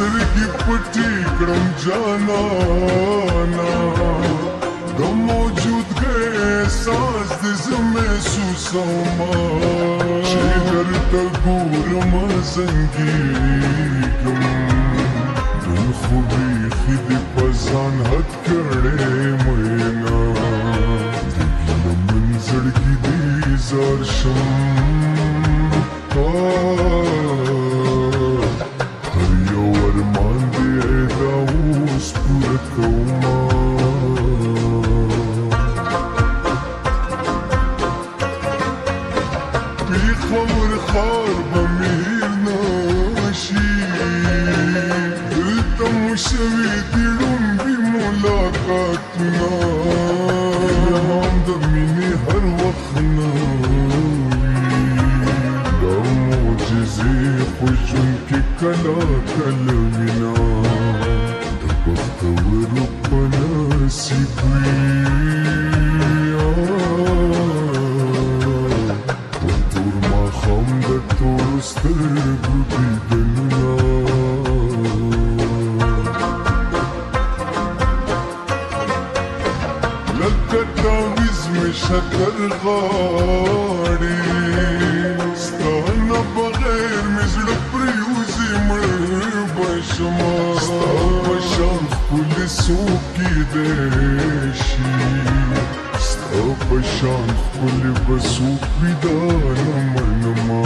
سترګې پټې کړم جانانا د موجودګۍ احساس دې زه محسوسومه چې درته ګورم زنګېږم نن خو بیخي دې په ځان حد کړې مینا د ګیله من زړګي دې زار شم هر یو ارمان دې دا اوس پوره کومه پیښور ښار به میر نشي دلته مو شوي دي ړومبي ملاقاتونه هم د مینې هر وخت نه دا معجزې په ژوند کې کله کله وینا د بختورو په نصیب وي تور ماښام د تورو سترګو دیدنونه لکه تعویذ مې شکر غاړي ستا نه بغیر مې زړه پرېوځي مړ به شمه ستا په شان ښکلي څوک کیدی شي ستا په شان ښکلي به څوک وي دا نه منمه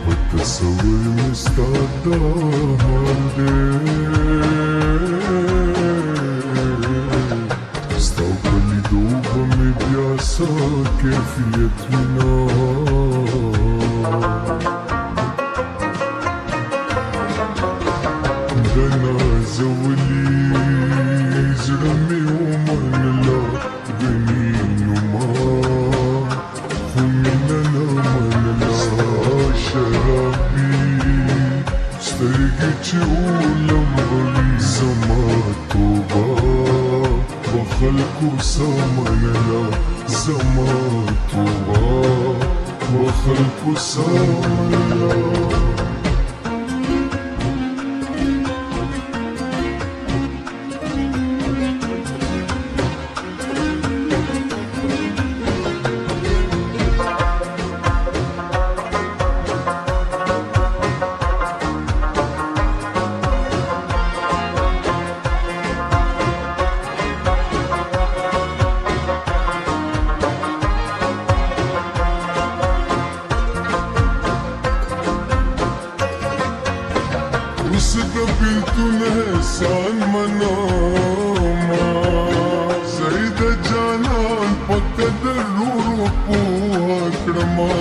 په تصور مې ستا دا حال دی ستا په لیدو به مې بیا څه کیفیت وینه د نازولي زړه مې ومنله ګنې نوما خو مینه نه منله شرابي سترګې چې ولمبوي زما توبه په خلکو څه منله زما توبه په خلکو څه منله اوس د بېلتون احسان منمه زه د جانان په قدر ورو پوه کړمه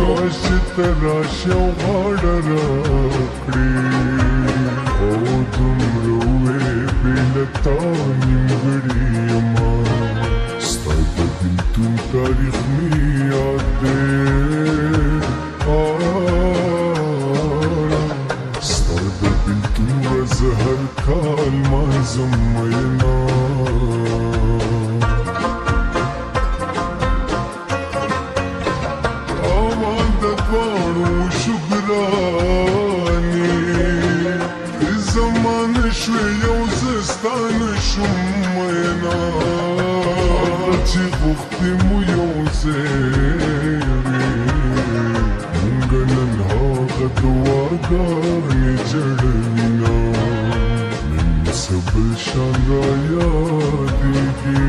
راشي ته راشي او غاړه راکړې او دومره وې بې له تا نیمګړې یمه ستا د بېلتون تاریخ مې یاد دی هر کال مانځم مینا امان د دواړو شو ګرانې زمانه شوې یو زه ستا نه شوم مینا چې غوښتې مو یو ځای وي مونږ نن هغه دعاګانې جوړوینه بل شان را یادېږي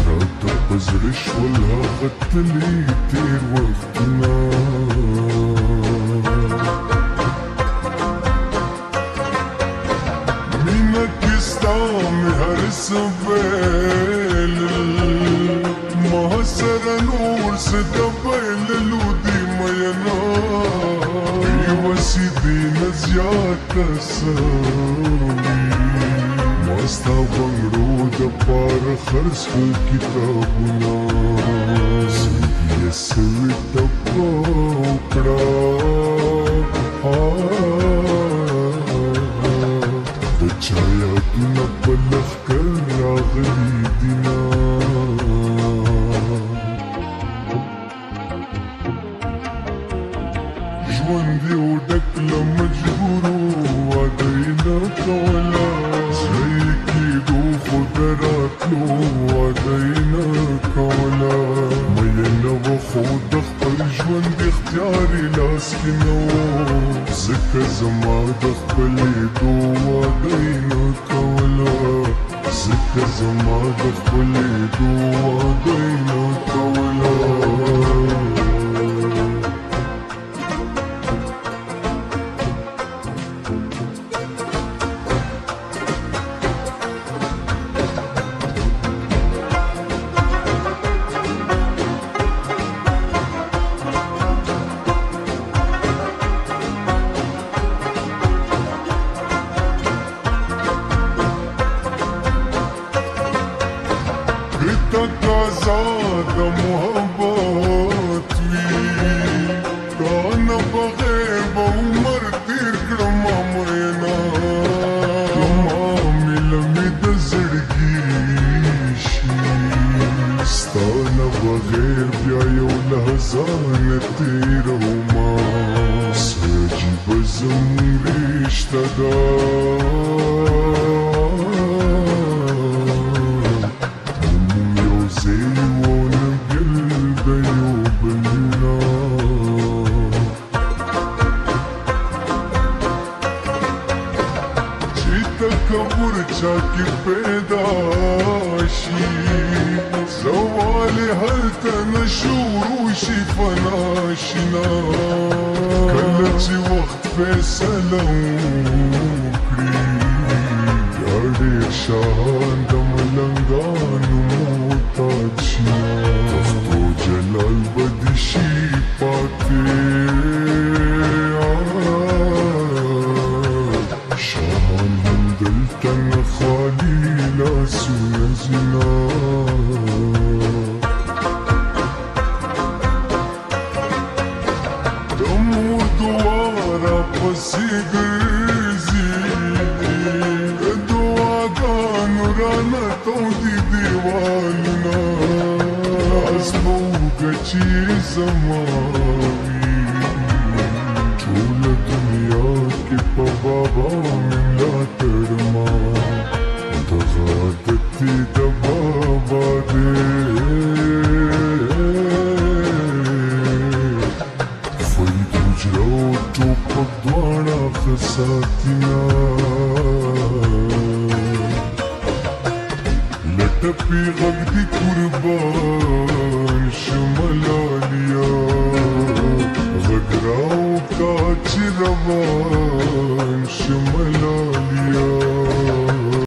راته په زړه شول هغه تللي تېر وختونه مینه کې ستا مې هر څه ویلل ما سره نور څه د بایللو دي مینا بېوسي دې نه زیاته څه وي ما ستا بنګړو دپاره خرڅ کړل کتابونه زړګي یې سوي ټپه وکړه د چا یادونه په لښکر راغلي دینه دینه کوله مینه و خو د خپل ژوند اختیاري لاس کې نه و ځکه زما د خپلې دعا دینه کوله ځکه زما د خپلې دعا دینه کوله تقاضا د محبت وي تانه بغیر به عمر تیر کړم مینا ما مله مې د زړګي شي ستا نه بغیر بیا یو لحظه نه تېرومه څه عجیبه زموږ رشته ده تکبر چا کی پیدا شي زوال هلته نشورو شي فنا شنا کله چې وخت فیصله وکړي بیا ډېر شان د ملنګانو محتاج شي پښتو جلال به دې شي پاتې دلتن خالی لاسونه زنا د مور دعا راپسې ګرځي د دعاګانو رانه تودي دیوالونه لاس به اوږه چې زما وي ټوله دنیا کې په بابا مې ملاتړ ما دغه عادت دې د بابا دی فرید حجره او ټوپک دواړه ښه ساتینه لټپې غږ دې قربان شمه لالیا غږ راوکړه چې روان